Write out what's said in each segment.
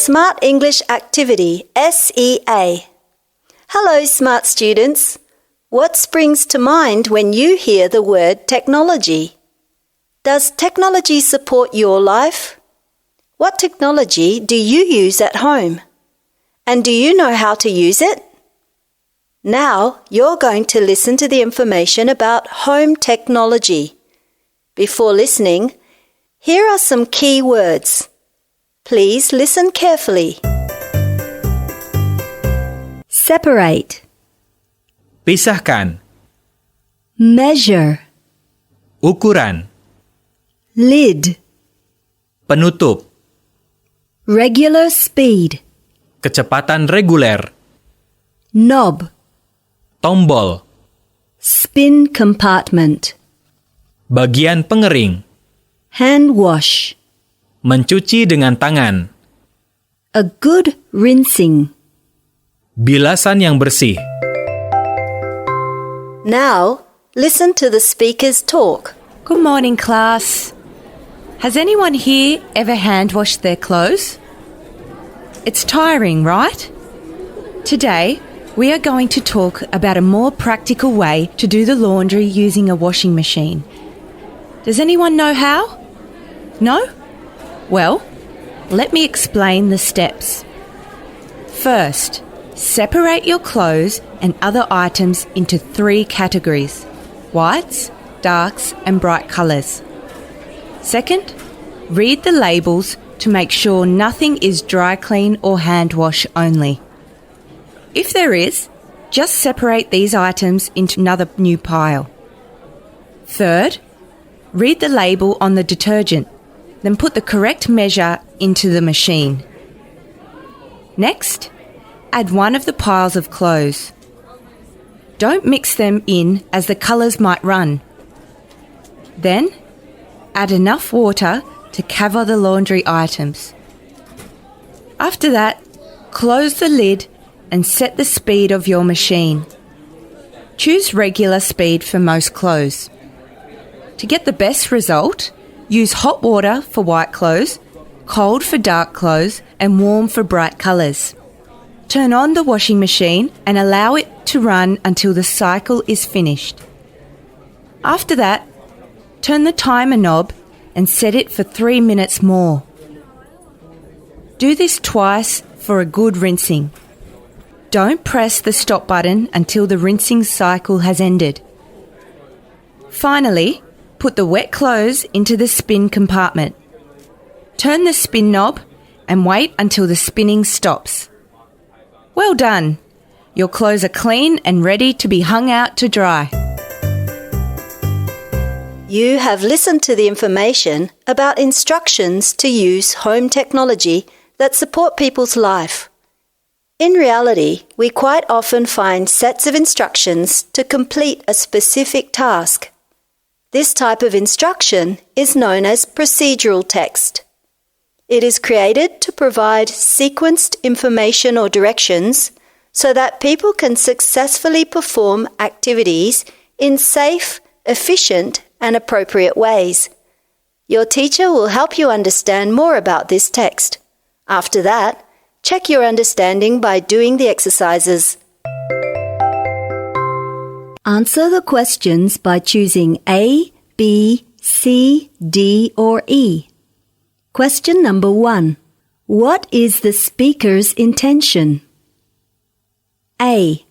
Smart English Activity, SEA. Hello, smart students. What springs to mind when you hear the word technology? Does technology support your life? What technology do you use at home? And do you know how to use it? Now you're going to listen to the information about home technology. Before listening, here are some key words. Please listen carefully. Separate. Pisahkan. Measure. Ukuran. Lid. Penutup. Regular speed. Kecepatan reguler. Knob. Tombol. Spin compartment. Bagian pengering. Hand wash. Mencuci dengan tangan. A good rinsing. Bilasan yang bersih. Now, listen to the speakers talk. Good morning, class. Has anyone here ever hand washed their clothes? It's tiring, right? Today, we are going to talk about a more practical way to do the laundry using a washing machine. Does anyone know how? No? Well, let me explain the steps. First, separate your clothes and other items into 3 categories: whites, darks, and bright colours. Second, read the labels to make sure nothing is dry clean or hand wash only. If there is, just separate these items into another new pile. Third, read the label on the detergent, then put the correct measure into the machine. Next, add one of the piles of clothes. Don't mix them in as the colours might run. Then, add enough water to cover the laundry items. After that, close the lid and set the speed of your machine. Choose regular speed for most clothes. To get the best result, use hot water for white clothes, cold for dark clothes, and warm for bright colours. Turn on the washing machine and allow it to run until the cycle is finished. After that, turn the timer knob and set it for 3 minutes more. Do this twice for a good rinsing. Don't press the stop button until the rinsing cycle has ended. Finally, put the wet clothes into the spin compartment. Turn the spin knob and wait until the spinning stops. Well done! Your clothes are clean and ready to be hung out to dry. You have listened to the information about instructions to use home technology that support people's life. In reality, we quite often find sets of instructions to complete a specific task. This type of instruction is known as procedural text. It is created to provide sequenced information or directions so that people can successfully perform activities in safe, efficient, and appropriate ways. Your teacher will help you understand more about this text. After that, check your understanding by doing the exercises. Answer the questions by choosing A, B, C, D, or E. Question number 1. What is the speaker's intention? A.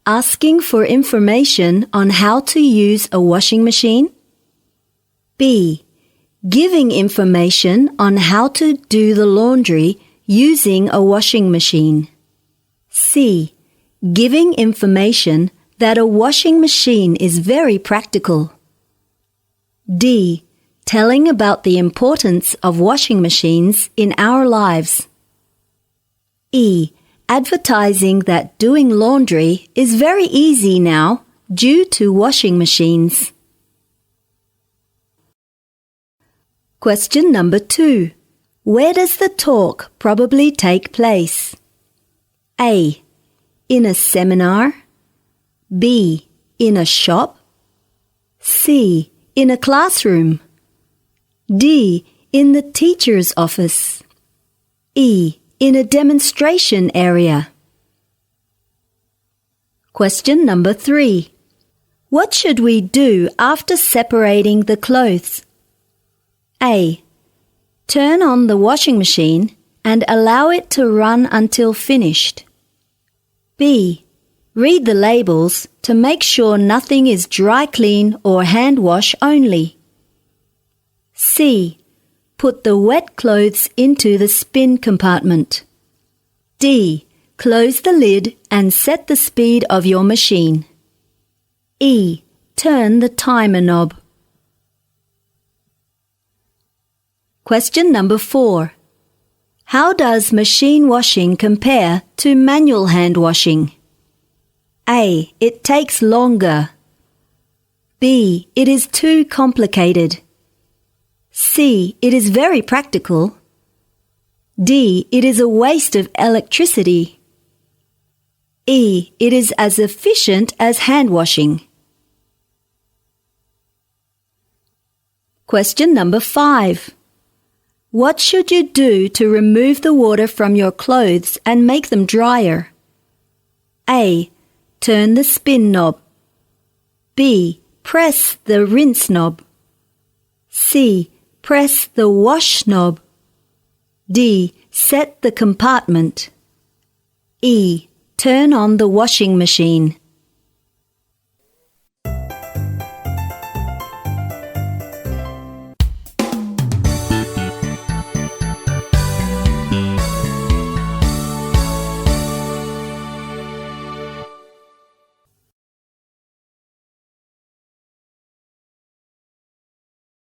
Asking for information on how to use a washing machine. B. Giving information on how to do the laundry using a washing machine. C. Giving information that a washing machine is very practical. D. Telling about the importance of washing machines in our lives. E. Advertising that doing laundry is very easy now due to washing machines. Question number 2. Where does the talk probably take place? A. In a seminar. B. In a shop. C. In a classroom. D. In the teacher's office. E. in a demonstration area. Question number 3. What should we do after separating the clothes? A. Turn on the washing machine and allow it to run until finished. B. Read the labels to make sure nothing is dry clean or hand wash only. C. Put the wet clothes into the spin compartment. D. Close the lid and set the speed of your machine. E. Turn the timer knob. Question number 4. How does machine washing compare to manual hand washing? A. It takes longer. B. It is too complicated. C. It is very practical. D. It is a waste of electricity. E. It is as efficient as hand washing. Question number 5. What should you do to remove the water from your clothes and make them drier? A. Turn the spin knob. B. Press the rinse knob. C. Press the wash knob. D. Set the compartment. E. Turn on the washing machine.